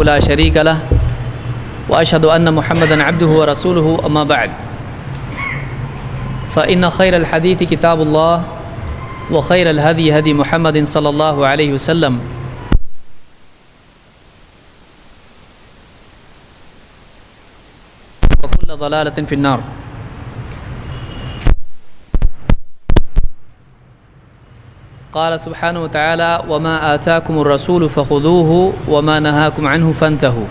لا شريك له وأشهد أن محمدا عبده ورسوله أما بعد فإن خير الحديث كتاب الله وخير الهدي هدي محمد صلى الله عليه وسلم وكل ضلالة في النار. قال سبحانه وتعالى وما آتاكم الرسول فخذوه وما نهاكم عنه فانتهوا.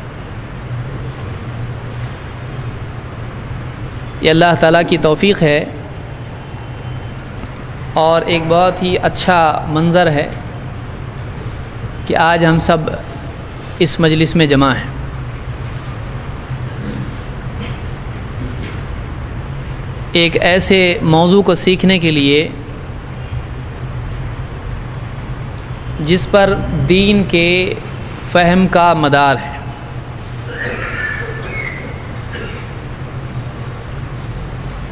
یہ اللہ تعالیٰ کی توفیق ہے اور ایک بہت ہی اچھا منظر ہے کہ آج ہم سب اس مجلس میں جمع ہیں. ایک ایسے موضوع کو سیکھنے کے لیے جس پر دین کے فہم کا مدار ہے.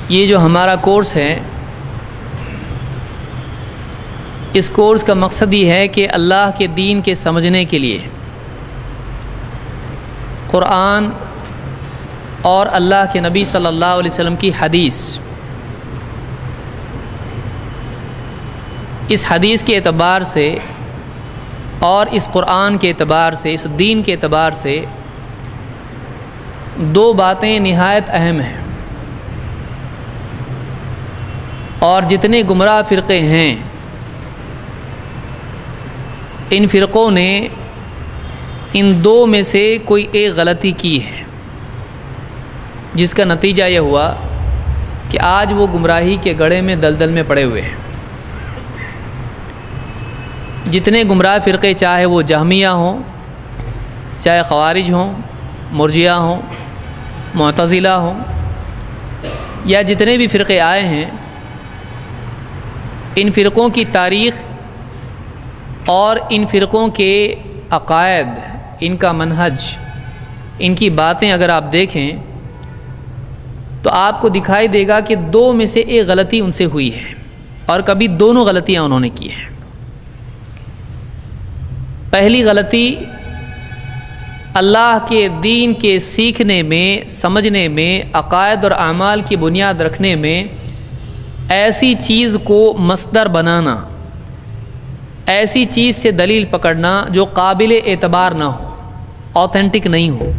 یہ جو ہمارا کورس ہے اس کورس کا مقصد یہ ہے کہ اللہ کے دین کے سمجھنے کے لیے قرآن اور اللہ کے نبی صلی اللہ علیہ وسلم کی حدیث، اس حدیث کے اعتبار سے اور اس قرآن کے اعتبار سے، اس دین کے اعتبار سے دو باتیں نہایت اہم ہیں. اور جتنے گمراہ فرقے ہیں ان فرقوں نے ان دو میں سے کوئی ایک غلطی کی ہے، جس کا نتیجہ یہ ہوا کہ آج وہ گمراہی کے گڑھے میں دلدل میں پڑے ہوئے ہیں. جتنے گمراہ فرقے، چاہے وہ جہمیہ ہوں، چاہے خوارج ہوں، مرجئہ ہوں، معتزلہ ہوں، یا جتنے بھی فرقے آئے ہیں، ان فرقوں کی تاریخ اور ان فرقوں کے عقائد، ان کا منہج، ان کی باتیں اگر آپ دیکھیں تو آپ کو دکھائی دے گا کہ دو میں سے ایک غلطی ان سے ہوئی ہے اور کبھی دونوں غلطیاں انہوں نے کی ہیں. پہلی غلطی اللہ کے دین کے سیکھنے میں، سمجھنے میں، عقائد اور اعمال کی بنیاد رکھنے میں ایسی چیز کو مصدر بنانا، ایسی چیز سے دلیل پکڑنا جو قابل اعتبار نہ ہو، اوتھینٹک نہیں ہو.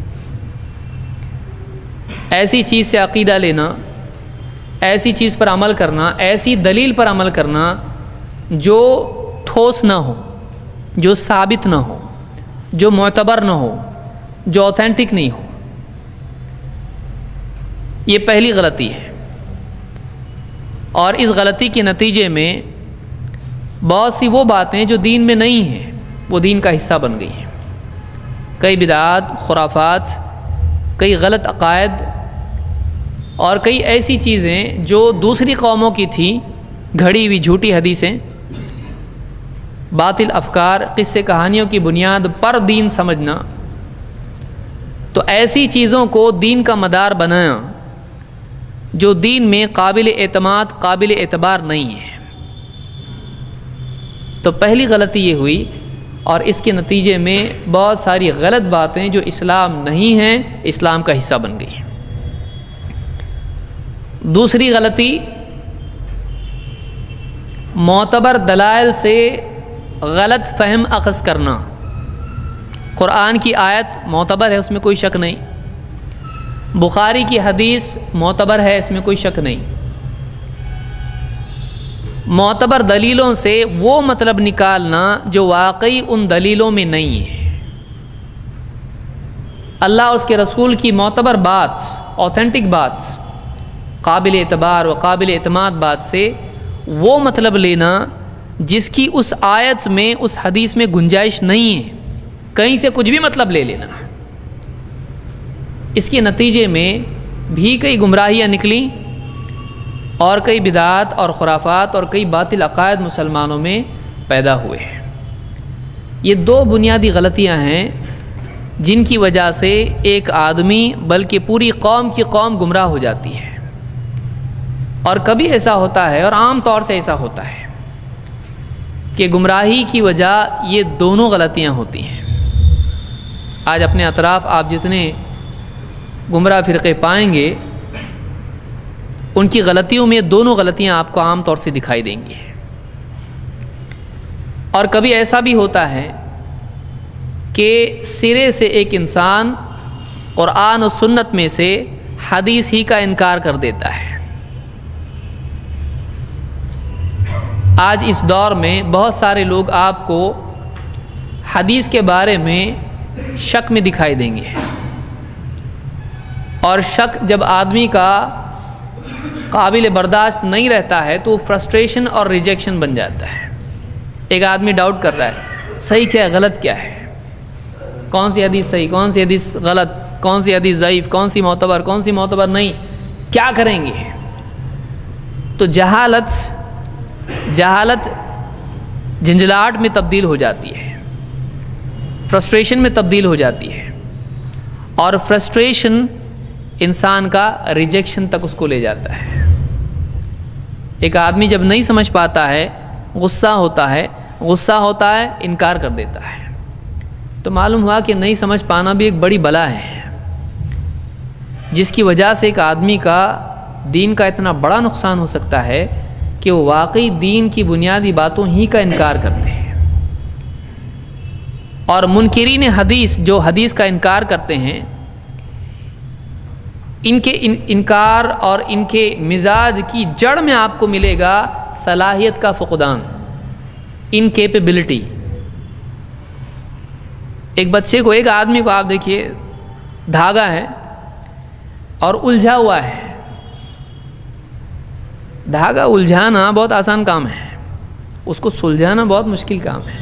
ایسی چیز سے عقیدہ لینا، ایسی چیز پر عمل کرنا، ایسی دلیل پر عمل کرنا جو ٹھوس نہ ہو، جو ثابت نہ ہو، جو معتبر نہ ہو، جو اوتھینٹک نہیں ہو. یہ پہلی غلطی ہے. اور اس غلطی کے نتیجے میں بہت سی وہ باتیں جو دین میں نہیں ہیں وہ دین کا حصہ بن گئی ہیں. کئی بدعات، خرافات، کئی غلط عقائد اور کئی ایسی چیزیں جو دوسری قوموں کی تھیں، گھڑی ہوئی جھوٹی حدیثیں، باطل افکار، قصے کہانیوں کی بنیاد پر دین سمجھنا، تو ایسی چیزوں کو دین کا مدار بنایا جو دین میں قابل اعتماد، قابل اعتبار نہیں ہے. تو پہلی غلطی یہ ہوئی اور اس کے نتیجے میں بہت ساری غلط باتیں جو اسلام نہیں ہیں اسلام کا حصہ بن گئی. دوسری غلطی معتبر دلائل سے غلط فہم اخذ کرنا. قرآن کی آیت معتبر ہے، اس میں کوئی شک نہیں. بخاری کی حدیث معتبر ہے، اس میں کوئی شک نہیں. معتبر دلیلوں سے وہ مطلب نکالنا جو واقعی ان دلیلوں میں نہیں ہے. اللہ اور اس کے رسول کی معتبر بات، اوتھینٹک بات، قابل اعتبار و قابل اعتماد بات سے وہ مطلب لینا جس کی اس آیت میں، اس حدیث میں گنجائش نہیں ہے، کہیں سے کچھ بھی مطلب لے لینا. اس کے نتیجے میں بھی کئی گمراہیاں نکلیں اور کئی بدعات اور خرافات اور کئی باطل عقائد مسلمانوں میں پیدا ہوئے ہیں. یہ دو بنیادی غلطیاں ہیں جن کی وجہ سے ایک آدمی بلکہ پوری قوم کی قوم گمراہ ہو جاتی ہے. اور کبھی ایسا ہوتا ہے اور عام طور سے ایسا ہوتا ہے کہ گمراہی کی وجہ یہ دونوں غلطیاں ہوتی ہیں. آج اپنے اطراف آپ جتنے گمراہ فرقے پائیں گے ان کی غلطیوں میں دونوں غلطیاں آپ کو عام طور سے دکھائی دیں گی. اور کبھی ایسا بھی ہوتا ہے کہ سرے سے ایک انسان قرآن و سنت میں سے حدیث ہی کا انکار کر دیتا ہے. آج اس دور میں بہت سارے لوگ آپ کو حدیث کے بارے میں شک میں دکھائی دیں گے، اور شک جب آدمی کا قابل برداشت نہیں رہتا ہے تو فرسٹریشن اور ریجیکشن بن جاتا ہے. ایک آدمی ڈاؤٹ کر رہا ہے صحیح کیا ہے غلط کیا ہے، کون سی حدیث صحیح، کون سی حدیث غلط، کون سی حدیث ضعیف، کون سی معتبر، کون سی معتبر نہیں، کیا کریں گے. تو جہالت جھنجھلاہٹ میں تبدیل ہو جاتی ہے، فرسٹریشن میں تبدیل ہو جاتی ہے، اور فرسٹریشن انسان کا ریجیکشن تک اس کو لے جاتا ہے. ایک آدمی جب نہیں سمجھ پاتا ہے غصہ ہوتا ہے انکار کر دیتا ہے. تو معلوم ہوا کہ نہیں سمجھ پانا بھی ایک بڑی بلا ہے، جس کی وجہ سے ایک آدمی کا دین کا اتنا بڑا نقصان ہو سکتا ہے کہ وہ واقعی دین کی بنیادی باتوں ہی کا انکار کرتے ہیں. اور منکرین حدیث جو حدیث کا انکار کرتے ہیں، ان کے انکار اور ان کے مزاج کی جڑ میں آپ کو ملے گا صلاحیت کا فقدان، انکیپیبلٹی. ایک بچے کو، ایک آدمی کو آپ دیکھیے دھاگا ہے اور الجھا ہوا ہے. دھاگا الجھانا بہت آسان کام ہے، اس کو سلجھانا بہت مشکل کام ہے.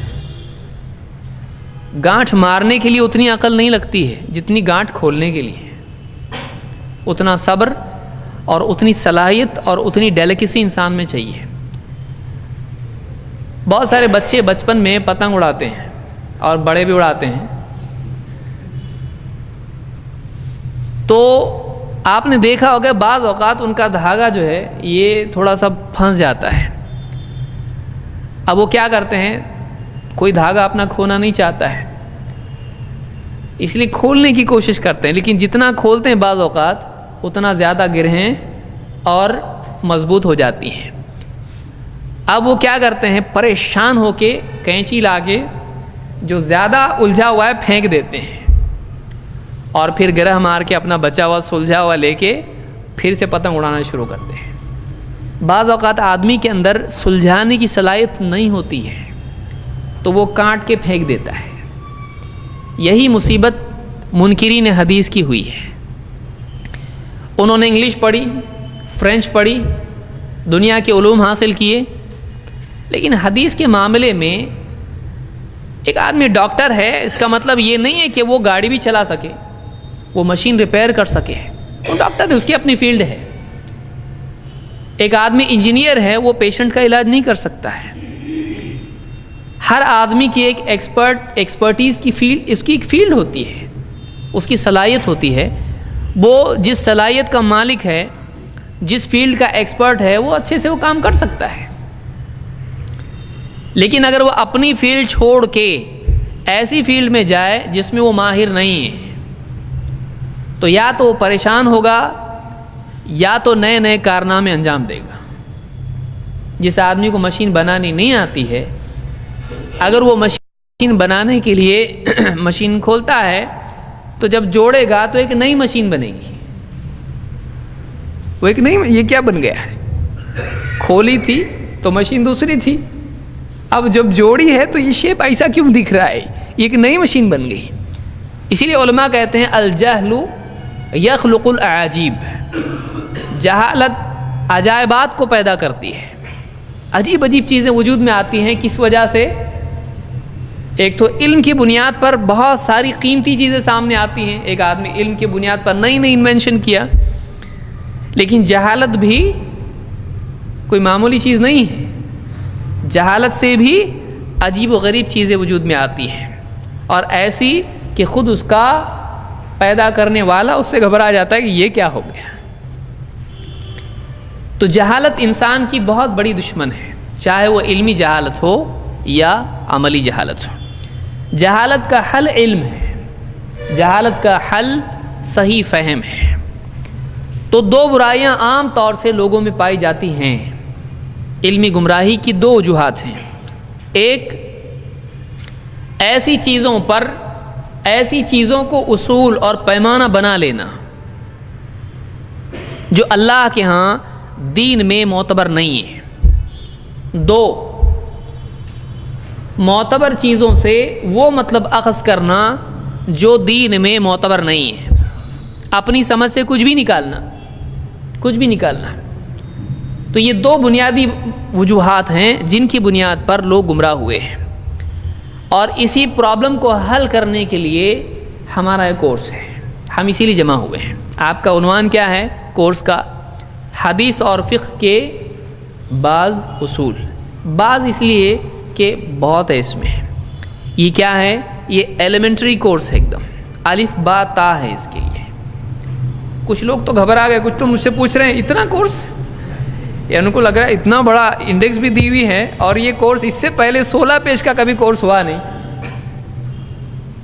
گانٹھ مارنے کے لیے اتنی عقل نہیں لگتی ہے جتنی گانٹھ کھولنے کے لیے. اتنا صبر اور اتنی صلاحیت اور اتنی ڈیلیکیسی انسان میں چاہیے. بہت سارے بچے بچپن میں پتنگ اڑاتے ہیں اور بڑے بھی اڑاتے ہیں، تو آپ نے دیکھا ہوگا بعض اوقات ان کا دھاگا جو ہے یہ تھوڑا سا پھنس جاتا ہے. اب وہ کیا کرتے ہیں، کوئی دھاگا اپنا کھونا نہیں چاہتا ہے، اس لیے کھولنے کی کوشش کرتے ہیں، لیکن جتنا کھولتے ہیں بعض اوقات اتنا زیادہ گرہیں اور مضبوط ہو جاتی ہیں. اب وہ کیا کرتے ہیں، پریشان ہو کے کینچی لا کے جو زیادہ الجھا ہوا ہے پھینک دیتے ہیں، اور پھر گرہ مار کے اپنا بچا ہوا سلجھا ہوا لے کے پھر سے پتنگ اڑانا شروع کرتے ہیں. بعض اوقات آدمی کے اندر سلجھانے کی صلاحیت نہیں ہوتی ہے تو وہ کاٹ کے پھینک دیتا ہے. یہی مصیبت منکرین حدیث کی ہوئی ہے. انہوں نے انگلش پڑھی، فرینچ پڑھی، دنیا کے علوم حاصل کیے، لیکن حدیث کے معاملے میں ایک آدمی ڈاکٹر ہے اس کا مطلب یہ نہیں ہے کہ وہ گاڑی بھی چلا سکے، وہ مشین ریپیئر کر سکے. وہ ڈاکٹر ہے، اس کی اپنی فیلڈ ہے. ایک آدمی انجینئر ہے، وہ پیشنٹ کا علاج نہیں کر سکتا ہے. ہر آدمی کی ایک ایکسپرٹیز کی فیلڈ، اس کی ایک فیلڈ ہوتی ہے، اس کی صلاحیت ہوتی ہے. وہ جس صلاحیت کا مالک ہے، جس فیلڈ کا ایکسپرٹ ہے، وہ اچھے سے وہ کام کر سکتا ہے. لیکن اگر وہ اپنی فیلڈ چھوڑ کے ایسی فیلڈ میں جائے جس میں وہ ماہر نہیں ہے تو یا تو وہ پریشان ہوگا یا تو نئے نئے کارنامے انجام دے گا. جس آدمی کو مشین بنانی نہیں آتی ہے، اگر وہ مشین بنانے کے لیے مشین کھولتا ہے تو جب جوڑے گا تو ایک نئی مشین بنے گی. وہ ایک نئی، یہ کیا بن گیا ہے، کھولی تھی تو مشین دوسری تھی، اب جب جوڑی ہے تو یہ شیپ ایسا کیوں دکھ رہا ہے، یہ ایک نئی مشین بن گئی. اسی لیے علماء کہتے ہیں الجہل یخلق الاعاجیب. جہالت عجائبات کو پیدا کرتی ہے، عجیب عجیب چیزیں وجود میں آتی ہیں. کس وجہ سے؟ ایک تو علم کی بنیاد پر بہت ساری قیمتی چیزیں سامنے آتی ہیں. ایک آدمی علم کی بنیاد پر نئی نئی انوینشن کیا، لیکن جہالت بھی کوئی معمولی چیز نہیں ہے. جہالت سے بھی عجیب و غریب چیزیں وجود میں آتی ہیں، اور ایسی کہ خود اس کا پیدا کرنے والا اس سے گھبرا جاتا ہے کہ یہ کیا ہو گیا. تو جہالت انسان کی بہت بڑی دشمن ہے، چاہے وہ علمی جہالت ہو یا عملی جہالت ہو. جہالت کا حل علم ہے. جہالت کا حل صحیح فہم ہے۔ تو دو برائیاں عام طور سے لوگوں میں پائی جاتی ہیں۔ علمی گمراہی کی دو وجوہات ہیں۔ ایک، ایسی چیزوں کو اصول اور پیمانہ بنا لینا جو اللہ کے ہاں دین میں معتبر نہیں ہے۔ دو، معتبر چیزوں سے وہ مطلب اخذ کرنا جو دین میں معتبر نہیں ہے، اپنی سمجھ سے کچھ بھی نکالنا۔ تو یہ دو بنیادی وجوہات ہیں جن کی بنیاد پر لوگ گمراہ ہوئے ہیں، اور اسی پرابلم کو حل کرنے کے لیے ہمارا ایک کورس ہے، ہم اسی لیے جمع ہوئے ہیں۔ آپ کا عنوان کیا ہے کورس کا؟ حدیث اور فقہ کے بعض اصول۔ بعض اس لیے کہ بہت ہے اس میں۔ یہ کیا ہے؟ یہ ایلیمنٹری کورس ہے، ایک دم الف با تا ہے اس کے لیے۔ کچھ لوگ تو گھبرا گئے، کچھ تو مجھ سے پوچھ رہے ہیں اتنا کورس، یا ان کو لگ رہا ہے اتنا بڑا انڈیکس بھی دی ہوئی ہے، اور یہ کورس اس سے پہلے 16 پیج کا کبھی کورس ہوا نہیں،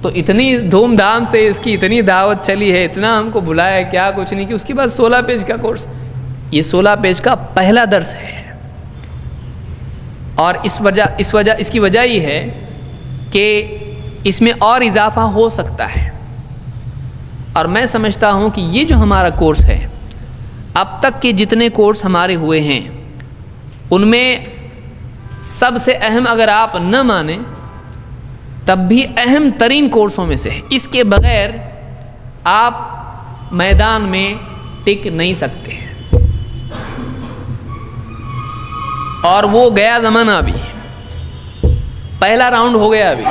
تو اتنی دھوم دھام سے اس کی اتنی دعوت چلی ہے، اتنا ہم کو بلایا کیا کچھ نہیں، کہ اس کے بعد 16 پیج کا کورس۔ یہ 16 پیج کا پہلا درس ہے، اور اس کی وجہ یہ ہے کہ اس میں اور اضافہ ہو سکتا ہے، اور میں سمجھتا ہوں کہ یہ جو ہمارا کورس ہے، اب تک کے جتنے کورس ہمارے ہوئے ہیں ان میں سب سے اہم، اگر آپ نہ مانیں تب بھی اہم ترین کورسوں میں سے ہے۔ اس کے بغیر آپ میدان میں ٹک نہیں سکتے، اور وہ گیا زمانہ ابھی، پہلا راؤنڈ ہو گیا ابھی۔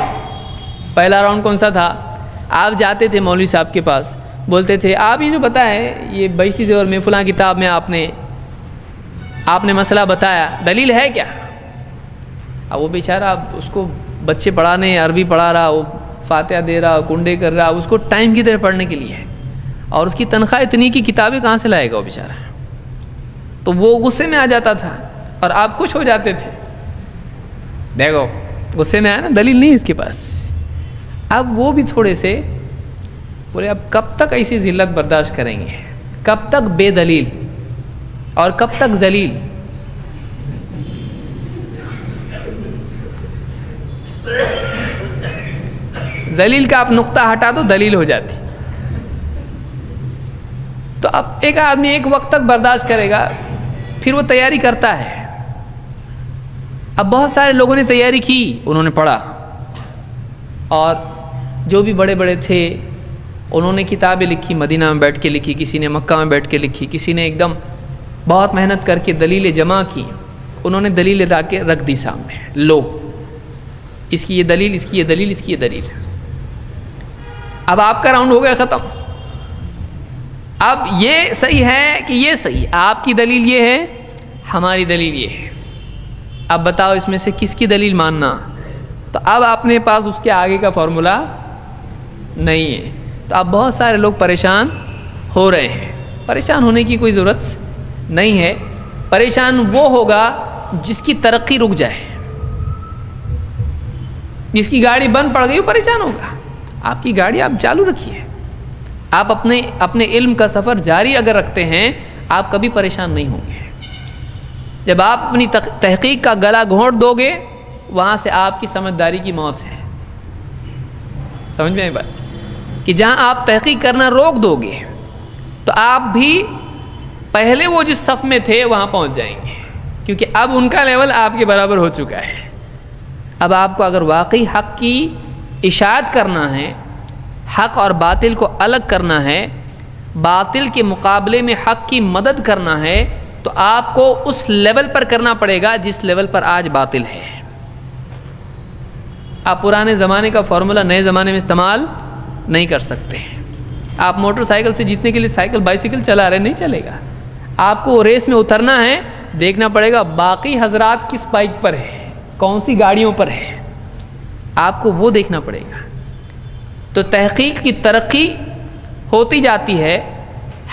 پہلا راؤنڈ کون سا تھا؟ آپ جاتے تھے مولوی صاحب کے پاس، بولتے تھے آپ یہ جو بتائیں یہ بیشتی زیور میں فلاں کتاب میں آپ نے مسئلہ بتایا، دلیل ہے کیا؟ اب وہ بیچارہ اس کو بچے پڑھانے، عربی پڑھا رہا، وہ فاتحہ دے رہا، کنڈے کر رہا، اس کو ٹائم کی طرح پڑھنے کے لیے ہے، اور اس کی تنخواہ اتنی کی کتابیں کہاں سے لائے گا وہ بیچارہ؟ تو وہ غصے میں آ جاتا تھا اور آپ خوش ہو جاتے تھے، دیکھو غصے میں آیا نا، دلیل نہیں اس کے پاس۔ اب وہ بھی تھوڑے سے بولے اب کب تک ایسی ذلت برداشت کریں گے، کب تک بے دلیل اور کب تک ذلیل؟ ذلیل کا آپ نقطہ ہٹا دو دلیل ہو جاتی۔ تو اب ایک آدمی ایک وقت تک برداشت کرے گا، پھر وہ تیاری کرتا ہے۔ اب بہت سارے لوگوں نے تیاری کی، انہوں نے پڑھا، اور جو بھی بڑے بڑے تھے انہوں نے کتابیں لکھی، مدینہ میں بیٹھ کے لکھی، کسی نے مکہ میں بیٹھ کے لکھی، کسی نے ایک دم بہت محنت کر کے دلیلیں جمع کی، انہوں نے دلیلیں لا کے رکھ دی سامنے، لو اس کی یہ دلیل، اس کی یہ دلیل، اس کی یہ دلیل۔ اب آپ کا راؤنڈ ہو گیا ختم۔ اب یہ صحیح ہے کہ یہ صحیح، آپ کی دلیل یہ ہے، ہماری دلیل یہ ہے، اب بتاؤ اس میں سے کس کی دلیل ماننا؟ تو اب اپنے پاس اس کے آگے کا فارمولا نہیں ہے، تو اب بہت سارے لوگ پریشان ہو رہے ہیں۔ پریشان ہونے کی کوئی ضرورت نہیں ہے، پریشان وہ ہوگا جس کی ترقی رک جائے، جس کی گاڑی بند پڑ گئی وہ پریشان ہوگا۔ آپ کی گاڑی آپ چالو رکھیے، آپ اپنے علم کا سفر جاری اگر رکھتے ہیں آپ کبھی پریشان نہیں ہوں گے۔ جب آپ اپنی تحقیق کا گلا گھونٹ دو گے وہاں سے آپ کی سمجھداری کی موت ہے۔ سمجھ میں آئی بات؟ کہ جہاں آپ تحقیق کرنا روک دو گے تو آپ بھی پہلے وہ جس صف میں تھے وہاں پہنچ جائیں گے، کیونکہ اب ان کا لیول آپ کے برابر ہو چکا ہے۔ اب آپ کو اگر واقعی حق کی اشاعت کرنا ہے، حق اور باطل کو الگ کرنا ہے، باطل کے مقابلے میں حق کی مدد کرنا ہے، تو آپ کو اس لیول پر کرنا پڑے گا جس لیول پر آج باطل ہے۔ آپ پرانے زمانے کا فارمولا نئے زمانے میں استعمال نہیں کر سکتے۔ آپ موٹر سائیکل سے جیتنے کے لیے بائیسیکل چلا رہے، نہیں چلے گا۔ آپ کو ریس میں اترنا ہے، دیکھنا پڑے گا باقی حضرات کس بائک پر ہے، کون سی گاڑیوں پر ہے، آپ کو وہ دیکھنا پڑے گا۔ تو تحقیق کی ترقی ہوتی جاتی ہے،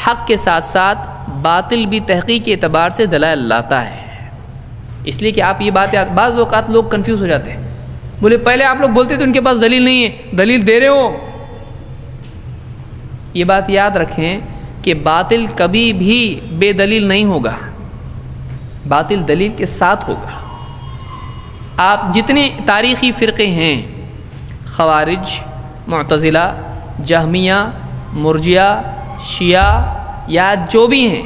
حق کے ساتھ ساتھ باطل بھی تحقیق کے اعتبار سے دلائل لاتا ہے۔ اس لیے کہ آپ یہ بات بعض اوقات لوگ کنفیوز ہو جاتے ہیں، بولے پہلے آپ لوگ بولتے تھے ان کے پاس دلیل نہیں ہے، دلیل دے رہے ہو، یہ بات یاد رکھیں کہ باطل کبھی بھی بے دلیل نہیں ہوگا، باطل دلیل کے ساتھ ہوگا۔ آپ جتنے تاریخی فرقے ہیں، خوارج، معتزلہ، جہمیہ، مرجیہ، شیعہ یا جو بھی ہیں،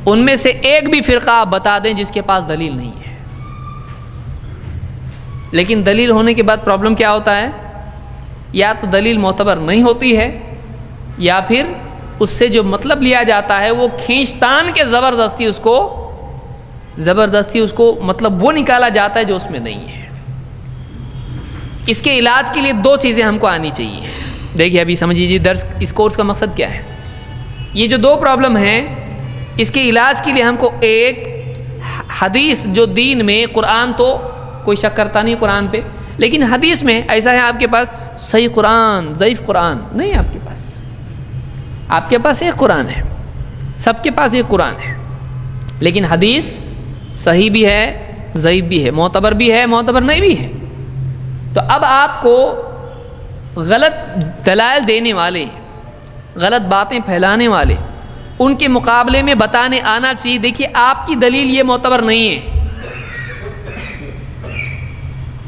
ان میں سے ایک بھی فرقہ آپ بتا دیں جس کے پاس دلیل نہیں ہے۔ لیکن دلیل ہونے کے بعد پرابلم کیا ہوتا ہے؟ یا تو دلیل معتبر نہیں ہوتی ہے، یا پھر اس سے جو مطلب لیا جاتا ہے وہ کھینچ تان کے زبردستی اس کو مطلب وہ نکالا جاتا ہے جو اس میں نہیں ہے۔ اس کے علاج کے لیے دو چیزیں ہم کو آنی چاہیے۔ دیکھیے ابھی سمجھیے درس اس کورس کا مقصد کیا ہے۔ یہ جو دو پرابلم ہیں، اس کے علاج کے لیے ہم کو ایک حدیث جو دین میں، قرآن تو کوئی شک کرتا نہیں قرآن پہ، لیکن حدیث میں ایسا ہے آپ کے پاس صحیح قرآن، ضعیف قرآن نہیں، آپ کے پاس ایک قرآن ہے، سب کے پاس ایک قرآن ہے، لیکن حدیث صحیح بھی ہے، ضعیف بھی ہے، معتبر بھی ہے، معتبر نہیں بھی ہے۔ تو اب آپ کو غلط دلائل دینے والے، غلط باتیں پھیلانے والے، ان کے مقابلے میں بتانے آنا چاہیے، دیکھیے آپ کی دلیل یہ معتبر نہیں ہے،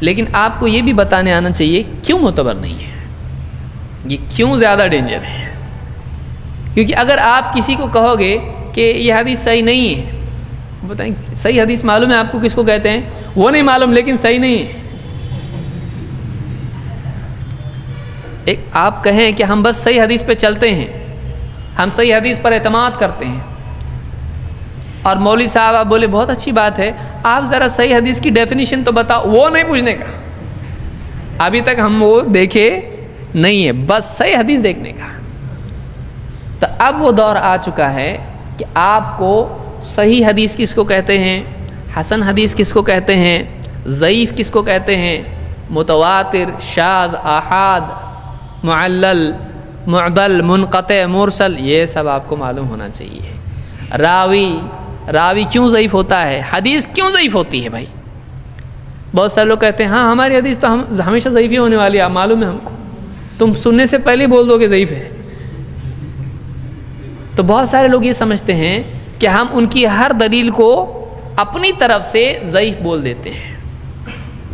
لیکن آپ کو یہ بھی بتانے آنا چاہیے کیوں معتبر نہیں ہے، یہ کیوں زیادہ ڈینجر ہے۔ کیونکہ اگر آپ کسی کو کہو گے کہ یہ حدیث صحیح نہیں ہے، بتائیں صحیح حدیث معلوم ہے آپ کو کس کو کہتے ہیں؟ وہ نہیں معلوم لیکن صحیح نہیں ہے۔ ایک آپ کہیں کہ ہم بس صحیح حدیث پہ چلتے ہیں، ہم صحیح حدیث پر اعتماد کرتے ہیں، اور مولوی صاحب آپ بولے بہت اچھی بات ہے، آپ ذرا صحیح حدیث کی ڈیفینیشن تو بتاؤ، وہ نہیں پوچھنے کا، ابھی تک ہم وہ دیکھے نہیں ہے، بس صحیح حدیث دیکھنے کا۔ تو اب وہ دور آ چکا ہے کہ آپ کو صحیح حدیث کس کو کہتے ہیں، حسن حدیث کس کو کہتے ہیں، ضعیف کس کو کہتے ہیں، متواتر، شاذ، آحاد، معلل، معضل، منقطع، مرسل، یہ سب آپ کو معلوم ہونا چاہیے۔ راوی کیوں ضعیف ہوتا ہے، حدیث کیوں ضعیف ہوتی ہے؟ بھائی بہت سارے لوگ کہتے ہیں ہاں ہماری حدیث تو ہمیشہ ضعیف ہی ہونے والی ہے، معلوم ہے ہم کو، تم سننے سے پہلے بول دو کہ ضعیف ہے۔ تو بہت سارے لوگ یہ سمجھتے ہیں کہ ہم ان کی ہر دلیل کو اپنی طرف سے ضعیف بول دیتے ہیں۔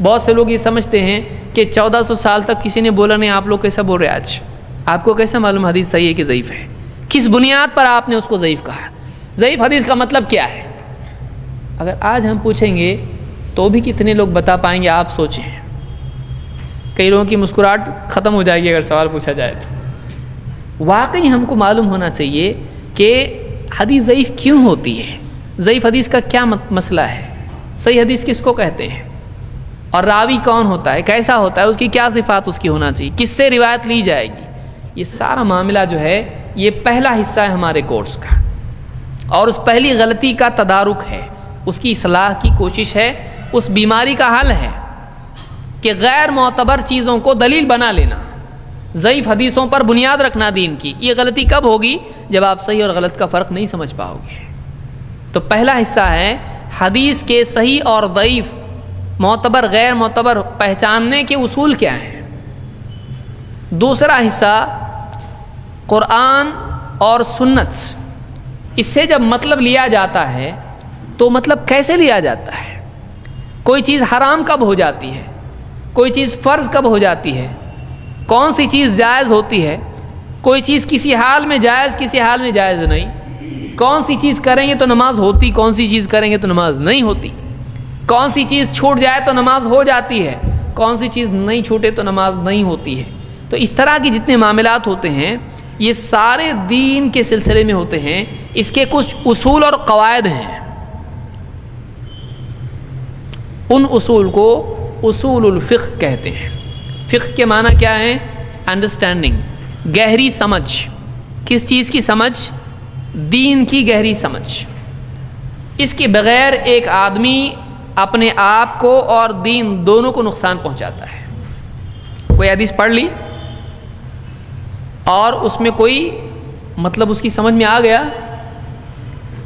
بہت سے لوگ یہ سمجھتے ہیں کہ 1400 سال تک کسی نے بولا نہیں، آپ لوگ کیسا بول رہے ہیں آج؟ آپ کو کیسا معلوم حدیث صحیح ہے کہ ضعیف ہے؟ کس بنیاد پر آپ نے اس کو ضعیف کہا؟ ضعیف حدیث کا مطلب کیا ہے؟ اگر آج ہم پوچھیں گے تو بھی کتنے لوگ بتا پائیں گے؟ آپ سوچیں، کئی لوگوں کی مسکراہٹ ختم ہو جائے گی اگر سوال پوچھا جائے تو۔ واقعی ہم کو معلوم ہونا چاہیے کہ حدیث ضعیف کیوں ہوتی ہے، ضعیف حدیث کا کیا مسئلہ ہے، صحیح حدیث کس کو کہتے ہیں، اور راوی کون ہوتا ہے، کیسا ہوتا ہے، اس کی کیا صفات اس کی ہونا چاہیے، کس سے روایت لی جائے گی۔ یہ سارا معاملہ جو ہے یہ پہلا حصہ ہے ہمارے کورس کا، اور اس پہلی غلطی کا تدارک ہے، اس کی اصلاح کی کوشش ہے، اس بیماری کا حل ہے کہ غیر معتبر چیزوں کو دلیل بنا لینا، ضعیف حدیثوں پر بنیاد رکھنا دین کی۔ یہ غلطی کب ہوگی؟ جب آپ صحیح اور غلط کا فرق نہیں سمجھ پاؤ گے۔ تو پہلا حصہ ہے حدیث کے صحیح اور ضعیف، معتبر غیر معتبر پہچاننے کے اصول کیا ہیں۔ دوسرا حصہ قرآن اور سنت، اس سے جب مطلب لیا جاتا ہے تو مطلب کیسے لیا جاتا ہے، کوئی چیز حرام کب ہو جاتی ہے، کوئی چیز فرض کب ہو جاتی ہے، کون سی چیز جائز ہوتی ہے، کوئی چیز کسی حال میں جائز کسی حال میں جائز نہیں، کون سی چیز کریں گے تو نماز ہوتی، کون سی چیز کریں گے تو نماز نہیں ہوتی، کون سی چیز چھوٹ جائے تو نماز ہو جاتی ہے، کون سی چیز نہیں چھوٹے تو نماز نہیں ہوتی ہے۔ تو اس طرح کے جتنے معاملات ہوتے ہیں یہ سارے دین کے سلسلے میں ہوتے ہیں، اس کے کچھ اصول اور قواعد ہیں، ان اصول کو اصول الفقہ کہتے ہیں۔ فقہ کے معنی کیا ہے؟ انڈرسٹینڈنگ، گہری سمجھ۔ کس چیز کی سمجھ؟ دین کی گہری سمجھ۔ اس کے بغیر ایک آدمی اپنے آپ کو اور دین دونوں کو نقصان پہنچاتا ہے۔ کوئی حدیث پڑھ لی اور اس میں کوئی مطلب اس کی سمجھ میں آ گیا،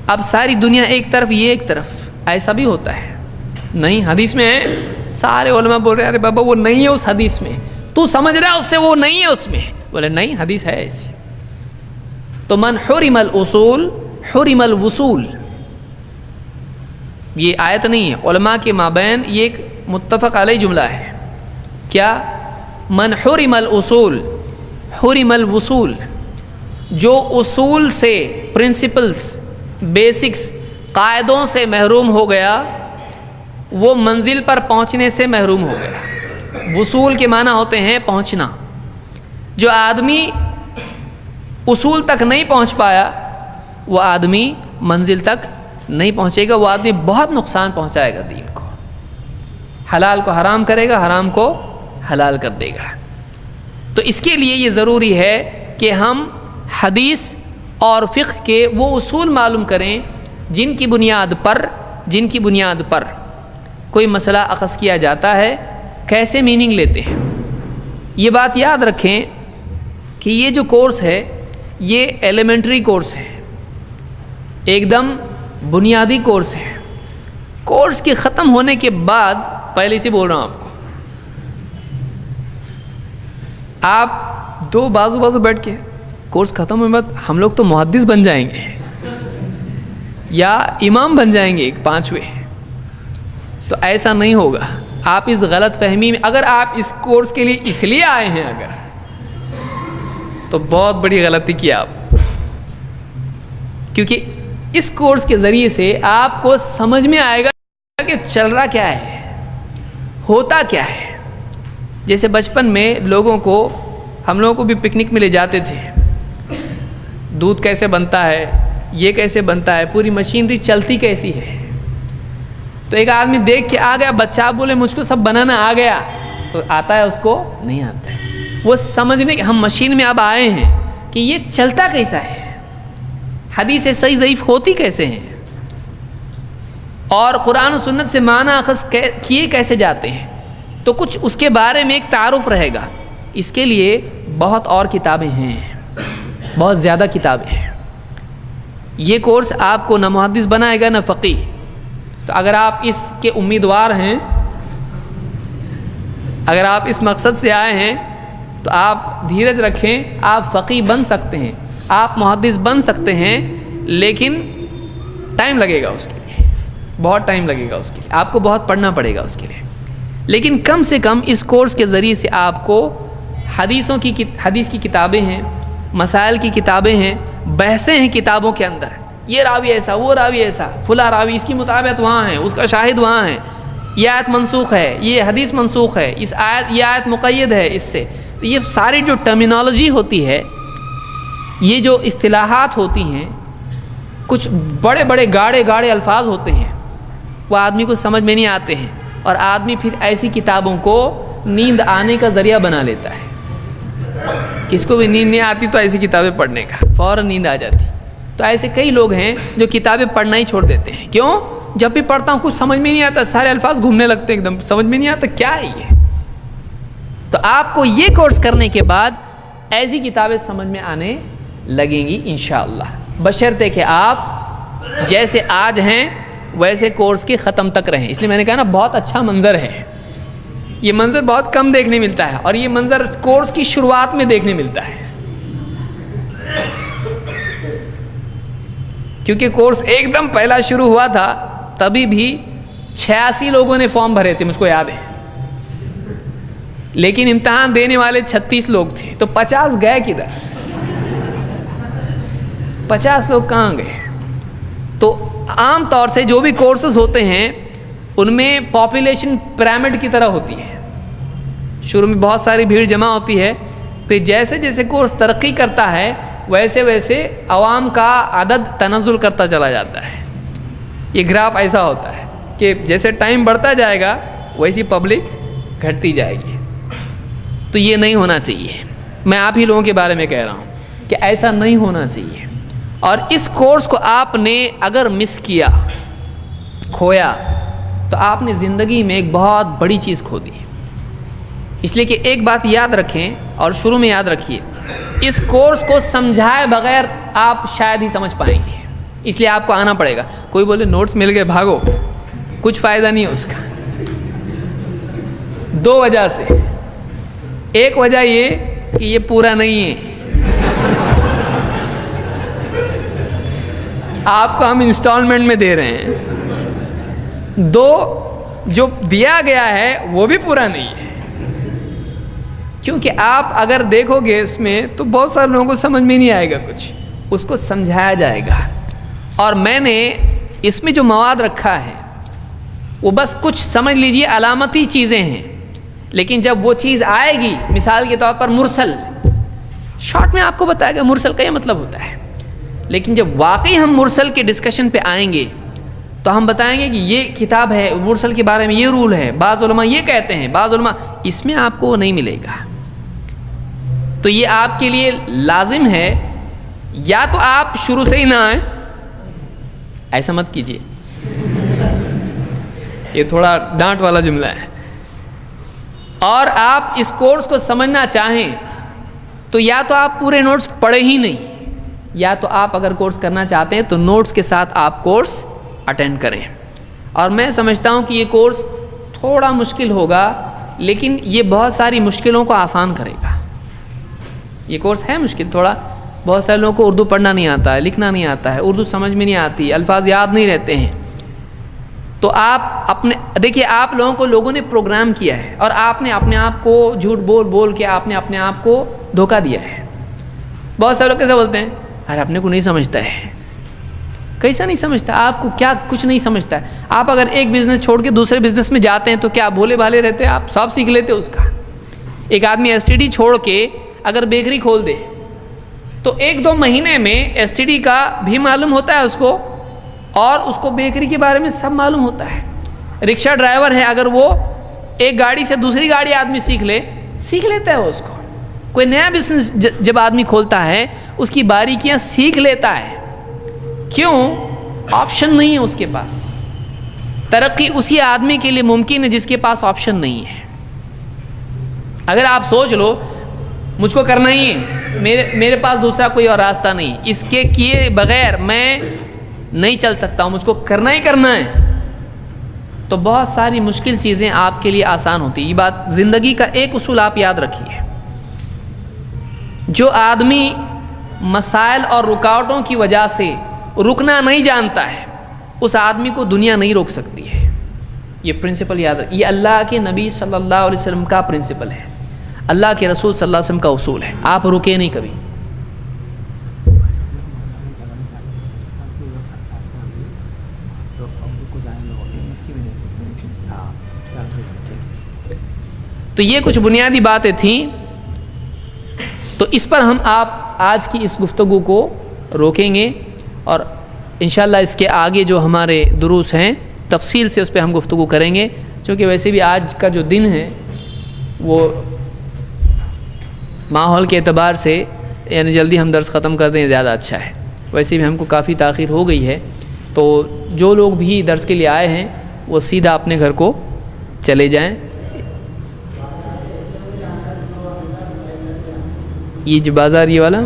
اب ساری دنیا ایک طرف یہ ایک طرف، ایسا بھی ہوتا ہے؟ نہیں، حدیث میں ہے، سارے علماء بول رہے ہیں ارے بابا وہ نہیں ہے اس حدیث میں، تو سمجھ رہا ہے اس سے وہ نہیں ہے اس میں، بولے نہیں حدیث ہے ایسی. تو من حرم الاصول حرم الوصول، یہ آیت نہیں ہے، علماء کے مابین یہ ایک متفق علیہ جملہ ہے. کیا؟ من حرم الاصول حرم الوصول، جو اصول سے، پرنسپلز، بیسکس، قاعدوں سے محروم ہو گیا وہ منزل پر پہنچنے سے محروم ہو گیا. وصول کے معنی ہوتے ہیں پہنچنا. جو آدمی اصول تک نہیں پہنچ پایا وہ آدمی منزل تک نہیں پہنچے گا، وہ آدمی بہت نقصان پہنچائے گا دین کو. حلال کو حرام کرے گا، حرام کو حلال کر دے گا. تو اس کے لیے یہ ضروری ہے کہ ہم حدیث اور فقہ کے وہ اصول معلوم کریں جن کی بنیاد پر کوئی مسئلہ اخذ کیا جاتا ہے، کیسے میننگ لیتے ہیں. یہ بات یاد رکھیں کہ یہ جو کورس ہے یہ ایلیمنٹری کورس ہے، ایک دم بنیادی کورس ہے. کورس کے ختم ہونے کے بعد، پہلے سے بول رہا ہوں آپ دو بازو بیٹھ کے کورس ختم ہونے بعد ہم لوگ تو محدث بن جائیں گے یا امام بن جائیں گے ایک 5ویں. تو ایسا نہیں ہوگا. آپ اس غلط فہمی میں، اگر آپ اس کورس کے لیے اس لیے آئے ہیں اگر، تو بہت بڑی غلطی کی آپ. کیونکہ اس کورس کے ذریعے سے آپ کو سمجھ میں آئے گا کہ چل رہا کیا ہے، ہوتا کیا ہے. جیسے بچپن میں ہم لوگوں کو بھی پکنک میں لے جاتے تھے، دودھ کیسے بنتا ہے، یہ کیسے بنتا ہے، پوری مشینری چلتی کیسی ہے. تو ایک آدمی دیکھ کے آ گیا، بچہ بولے مجھ کو سب بنانا آ گیا، تو آتا ہے اس کو نہیں آتا ہے. وہ سمجھنے کہ ہم مشین میں اب آئے ہیں کہ یہ چلتا کیسا ہے، حدیث صحیح ضعیف ہوتی کیسے ہیں، اور قرآن و سنت سے معنی اخذ کیے کیسے جاتے ہیں. تو کچھ اس کے بارے میں ایک تعارف رہے گا. اس کے لیے بہت اور کتابیں ہیں، بہت زیادہ کتابیں ہیں. یہ کورس آپ کو نہ محدث بنائے گا نہ فقیہ. تو اگر آپ اس کے امیدوار ہیں، اگر آپ اس مقصد سے آئے ہیں تو آپ دھیرج رکھیں. آپ فقیہ بن سکتے ہیں، آپ محدث بن سکتے ہیں، لیکن ٹائم لگے گا اس کے لیے، بہت ٹائم لگے گا اس کے لیے. آپ کو بہت پڑھنا پڑے گا اس کے لیے. لیکن کم سے کم اس کورس کے ذریعے سے آپ کو حدیث کی کتابیں ہیں، مسائل کی کتابیں ہیں، بحثیں ہیں کتابوں کے اندر. یہ راوی ایسا، وہ راوی ایسا، فلاں راوی اس کی مطابقت وہاں ہے، اس کا شاہد وہاں ہے، یہ آیت منسوخ ہے، یہ حدیث منسوخ ہے، یہ آیت مقید ہے اس سے. تو یہ ساری جو ٹرمینالوجی ہوتی ہے، یہ جو اصطلاحات ہوتی ہیں، کچھ بڑے بڑے گاڑے الفاظ ہوتے ہیں، وہ آدمی کو سمجھ میں نہیں آتے ہیں، اور آدمی پھر ایسی کتابوں کو نیند آنے کا ذریعہ بنا لیتا ہے. کس کو بھی نیند نہیں آتی تو ایسی کتابیں پڑھنے کا فوراً نیند آ جاتی. تو ایسے کئی لوگ ہیں جو کتابیں پڑھنا ہی چھوڑ دیتے ہیں. کیوں؟ جب بھی پڑھتا ہوں کچھ سمجھ میں نہیں آتا، سارے الفاظ گھومنے لگتے ہیں، ایک دم سمجھ میں نہیں آتا کیا ہے یہ. تو آپ کو یہ کورس کرنے کے بعد ایسی کتابیں سمجھ میں آنے لگیں گی انشاءاللہ، بشرطے کہ آپ جیسے آج ہیں ویسے کورس کے ختم تک رہیں. اس لیے میں نے کہا نا بہت اچھا منظر ہے. یہ منظر بہت کم دیکھنے ملتا ہے، اور یہ منظر کورس کی شروعات میں دیکھنے ملتا ہے. کیونکہ کورس ایک دم پہلا شروع ہوا تھا تبھی بھی 86 لوگوں نے فارم بھرے تھے، مجھ کو یاد ہے. لیکن امتحان دینے والے 36 لوگ تھے، تو 50 گئے کدھر؟ 50 لوگ کہاں گئے؟ تو عام طور سے جو بھی کورسز ہوتے ہیں ان میں پاپولیشن پیرامڈ کی طرح ہوتی ہے. شروع میں بہت ساری بھیڑ جمع ہوتی ہے، پھر جیسے جیسے کورس ترقی کرتا ہے ویسے ویسے عوام کا عدد تنزل کرتا چلا جاتا ہے. یہ گراف ایسا ہوتا ہے کہ جیسے ٹائم بڑھتا جائے گا ویسی پبلک گھٹتی جائے گی. تو یہ نہیں ہونا چاہیے. میں آپ ہی لوگوں کے بارے میں کہہ رہا ہوں کہ ایسا نہیں ہونا چاہیے. اور اس کورس کو آپ نے اگر مس کیا، کھویا، تو آپ نے زندگی میں ایک بہت بڑی چیز کھو دی. اس لیے کہ ایک بات یاد رکھیں اور شروع میں یاد رکھیے، اس کورس کو سمجھائے بغیر آپ شاید ہی سمجھ پائیں گے. اس لیے آپ کو آنا پڑے گا. کوئی بولے نوٹس مل گئے بھاگو، کچھ فائدہ نہیں ہے اس کا. 2 وجہ سے. ایک وجہ یہ کہ یہ پورا نہیں ہے، آپ کو ہم انسٹالمنٹ میں دے رہے ہیں، دو جو دیا گیا ہے وہ بھی پورا نہیں ہے. کیونکہ آپ اگر دیکھو گے اس میں تو بہت سارے لوگوں کو سمجھ میں نہیں آئے گا کچھ، اس کو سمجھایا جائے گا. اور میں نے اس میں جو مواد رکھا ہے وہ بس کچھ سمجھ لیجئے علامتی چیزیں ہیں، لیکن جب وہ چیز آئے گی، مثال کے طور پر مرسل، شارٹ میں آپ کو بتائے گا مرسل کا یہ مطلب ہوتا ہے، لیکن جب واقعی ہم مرسل کے ڈسکشن پہ آئیں گے تو ہم بتائیں گے کہ یہ کتاب ہے مرسل کے بارے میں، یہ رول ہے، بعض علماء یہ کہتے ہیں، بعض علماء، اس میں آپ کو وہ نہیں ملے گا. تو یہ آپ کے لیے لازم ہے، یا تو آپ شروع سے ہی نہ آئیں، ایسا مت کیجیے، یہ تھوڑا ڈانٹ والا جملہ ہے، اور آپ اس کورس کو سمجھنا چاہیں تو یا تو آپ پورے نوٹس پڑھے ہی نہیں، یا تو آپ اگر کورس کرنا چاہتے ہیں تو نوٹس کے ساتھ آپ کورس اٹینڈ کریں. اور میں سمجھتا ہوں کہ یہ کورس تھوڑا مشکل ہوگا، لیکن یہ بہت ساری مشکلوں کو آسان کرے گا. یہ کورس ہے مشکل تھوڑا، بہت سارے لوگوں کو اردو پڑھنا نہیں آتا ہے، لکھنا نہیں آتا ہے، اردو سمجھ میں نہیں آتی، الفاظ یاد نہیں رہتے ہیں. تو آپ اپنے دیکھیے، آپ لوگوں کو لوگوں نے پروگرام کیا ہے اور آپ نے اپنے آپ کو جھوٹ بول بول کے آپ نے اپنے آپ کو دھوکہ دیا ہے. بہت سارے لوگ کیسے بولتے ہیں، ارے اپنے کو نہیں سمجھتا ہے. کیسا نہیں سمجھتا؟ آپ کو کیا کچھ نہیں سمجھتا ہے؟ آپ اگر ایک بزنس چھوڑ کے دوسرے بزنس میں جاتے ہیں تو کیا بھولے بھالے رہتے ہیں؟ آپ سب سیکھ لیتے اس کا. ایک آدمی ایس ٹی ڈی چھوڑ کے اگر بیکری کھول دے تو 1-2 مہینے میں ایس ٹی ڈی کا بھی معلوم ہوتا ہے اس کو، اور اس کو بیکری کے بارے میں سب معلوم ہوتا ہے. رکشہ ڈرائیور ہے، اگر وہ ایک گاڑی سے دوسری گاڑی آدمی سیکھ لیتا ہے وہ اس کو. کوئی نیا بزنس جب آدمی کھولتا ہے اس کی باریکیاں سیکھ لیتا ہے. کیوں؟ آپشن نہیں ہے اس کے پاس. ترقی اسی آدمی کے لیے ممکن ہے جس کے پاس آپشن نہیں ہے. اگر آپ سوچ لو مجھ کو کرنا ہی ہے، میرے پاس دوسرا کوئی اور راستہ نہیں، اس کے کیے بغیر میں نہیں چل سکتا ہوں، مجھ کو کرنا ہی کرنا ہے، تو بہت ساری مشکل چیزیں آپ کے لیے آسان ہوتی. یہ بات زندگی کا ایک اصول آپ یاد رکھیے، جو آدمی مسائل اور رکاوٹوں کی وجہ سے رکنا نہیں جانتا ہے اس آدمی کو دنیا نہیں روک سکتی ہے. یہ پرنسپل یاد رکھیے، یہ اللہ کے نبی صلی اللہ علیہ وسلم کا پرنسپل ہے، اللہ کے رسول صلی اللہ علیہ وسلم کا اصول ہے. آپ رکے نہیں کبھی. تو یہ کچھ بنیادی باتیں تھیں، تو اس پر ہم آپ آج کی اس گفتگو کو روکیں گے، اور انشاءاللہ اس کے آگے جو ہمارے دروس ہیں تفصیل سے اس پہ ہم گفتگو کریں گے. چونکہ ویسے بھی آج کا جو دن ہے وہ ماحول کے اعتبار سے یعنی جلدی ہم درس ختم کر دیں زیادہ اچھا ہے. ویسے بھی ہم کو کافی تاخیر ہو گئی ہے، تو جو لوگ بھی درس کے لیے آئے ہیں وہ سیدھا اپنے گھر کو چلے جائیں. یہ جو بازار یہ والا،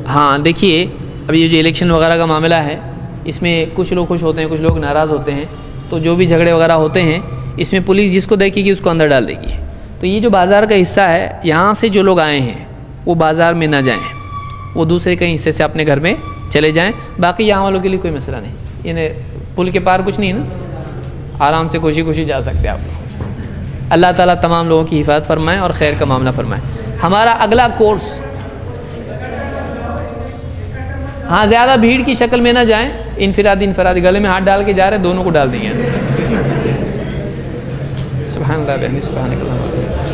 ہاں دیکھیے اب یہ جو الیکشن وغیرہ کا معاملہ ہے اس میں کچھ لوگ خوش ہوتے ہیں، کچھ لوگ ناراض ہوتے ہیں. تو جو بھی جھگڑے وغیرہ ہوتے ہیں اس میں پولیس جس کو دیکھے گی اس کو اندر ڈال دے گی. تو یہ جو بازار کا حصہ ہے، یہاں سے جو لوگ آئے ہیں وہ بازار میں نہ جائیں، وہ دوسرے کہیں حصے سے اپنے گھر میں چلے جائیں. باقی یہاں والوں کے لیے کوئی مسئلہ نہیں، یعنی پل کے پار کچھ نہیں ہے نا، آرام سے خوشی خوشی جا سکتے ہیں آپ لوگ. اللہ تعالیٰ تمام لوگوں کی حفاظت فرمائے اور خیر کا معاملہ فرمائے. ہمارا اگلا کورس، ہاں زیادہ بھیڑ کی شکل میں نہ جائیں، انفرادی گلے میں ہاتھ ڈال کے جا رہے ہیں، دونوں کو ڈال دیں گے. سبحان اللہ بحمدہ سبحانک اللہم.